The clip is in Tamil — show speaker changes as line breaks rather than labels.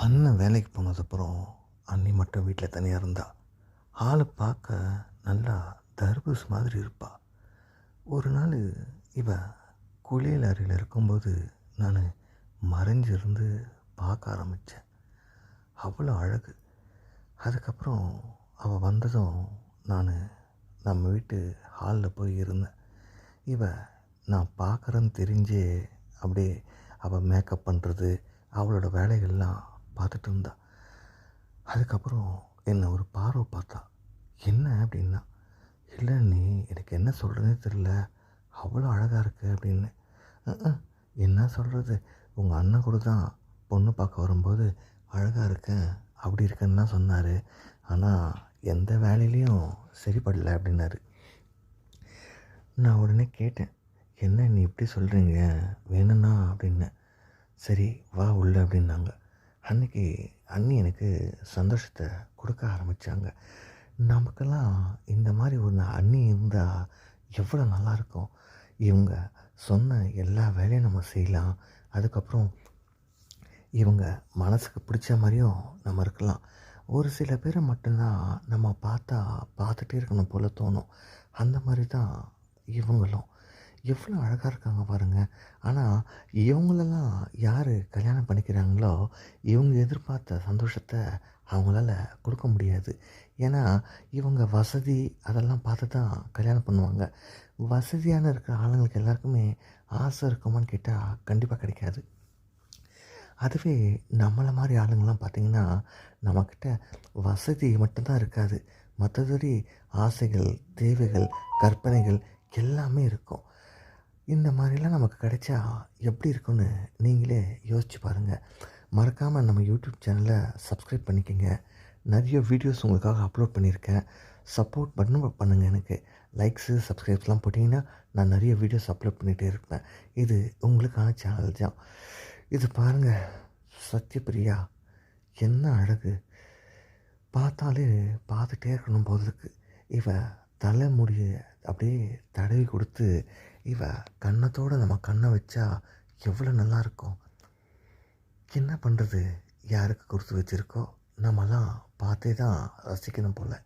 அண்ணன் வேலைக்கு போனதுக்கப்புறம் அண்ணி மட்டும் வீட்டில் தனியாக இருந்தா. ஆளை பார்க்க நல்லா தர்பூஸ் மாதிரி இருப்பா. ஒரு நாள் இவ குளியல் அறையில் இருக்கும்போது நான் மறைஞ்சிருந்து பார்க்க ஆரம்பித்தேன். அவ்வளோ அழகு. அதுக்கப்புறம் அவள் வந்ததும் நான் நம்ம வீட்டு ஹாலில் போய் இருந்தேன். இவ நான் பார்க்குறேன்னு தெரிஞ்சே அப்படியே அவள் மேக்கப் பண்ணுறது, அவளோட வேலைகள்லாம் பார்த்துட்டு இருந்தா. அதுக்கப்புறம் என்னை ஒரு பார்வை பார்த்தா. என்ன அப்படின்னா, இல்லை நீ எனக்கு என்ன சொல்கிறதே தெரில, அவ்வளோ அழகாக இருக்கு அப்படின்னு. "அஹ், என்ன சொல்கிறது, உங்கள் அண்ணன் கூட தான் பொண்ணு பார்க்க வரும்போது அழகாக இருக்கேன் அப்படி இருக்கேன்னு தான் சொன்னார். ஆனால் எந்த வேலையிலையும் சரிப்படலை அப்படின்னாரு." நான் உடனே கேட்டேன், என்ன நீ இப்படி சொல்கிறீங்க, வேணும்னா அப்படின்னேன். சரி வா உள்ள அப்படின்னாங்க. அன்றைக்கி அண்ணி எனக்கு சந்தோஷத்தை கொடுக்க ஆரம்பித்தாங்க. நமக்கெல்லாம் இந்த மாதிரி ஒரு அண்ணி இருந்தால் எவ்வளோ நல்லாயிருக்கும். இவங்க சொன்ன எல்லா வேலையும் நம்ம செய்யலாம். அதுக்கப்புறம் இவங்க மனசுக்கு பிடிச்ச மாதிரியும் நம்ம இருக்கலாம். ஒரு சில பேரை மட்டும்தான் நம்ம பார்த்தா பார்த்துட்டே இருக்கணும் போல் தோணும். அந்த மாதிரி தான் இவங்களும். எவ்வளோ அழகாக இருக்காங்க பாருங்கள். ஆனால் இவங்களெல்லாம் யார் கல்யாணம் பண்ணிக்கிறாங்களோ இவங்க எதிர்பார்த்த சந்தோஷத்தை அவங்களால கொடுக்க முடியாது. ஏன்னா இவங்க வசதி அதெல்லாம் பார்த்து தான் கல்யாணம் பண்ணுவாங்க. வசதியான இருக்கிற ஆளுங்களுக்கு எல்லாருக்குமே ஆசை இருக்குமான்னு கேட்டால் கண்டிப்பாக கிடைக்காது. அதுவே நம்மளை மாதிரி ஆளுங்கள்லாம் பார்த்திங்கன்னா நம்மக்கிட்ட வசதி மட்டும்தான் இருக்காது, மற்றபடி ஆசைகள், தேவைகள், கற்பனைகள் எல்லாமே இருக்கும். இந்த மாதிரிலாம் நமக்கு கிடைச்சா எப்படி இருக்குன்னு நீங்களே யோசிச்சு பாருங்கள். மறக்காமல் நம்ம யூடியூப் சேனலை சப்ஸ்கிரைப் பண்ணிக்கோங்க. நிறைய வீடியோஸ் உங்களுக்காக அப்லோட் பண்ணியிருக்கேன். சப்போர்ட் பண்ணுங்கள் எனக்கு. லைக்ஸு, சப்ஸ்கிரைப்ஸ்லாம் போட்டிங்கன்னா நான் நிறைய வீடியோஸ் அப்லோட் பண்ணிகிட்டே இருப்பேன். இது உங்களுக்கான சேனல் தான். இது பாருங்கள், சத்யபிரியா என்ன அழகு. பார்த்தாலே பார்த்துட்டே இருக்கணும் போல இருக்கு. இவ தலைமுடியை அப்படியே தடவி கொடுத்து இவ கன்னத்தோடு நம்ம கண்ணை வச்சா எவ்வளோ நல்லாயிருக்கும். என்ன பண்ணுறது, யாருக்கு கொடுத்து வச்சுருக்கோ நம்மலாம் பார்த்தே தான் ரசிக்கணும் போல்.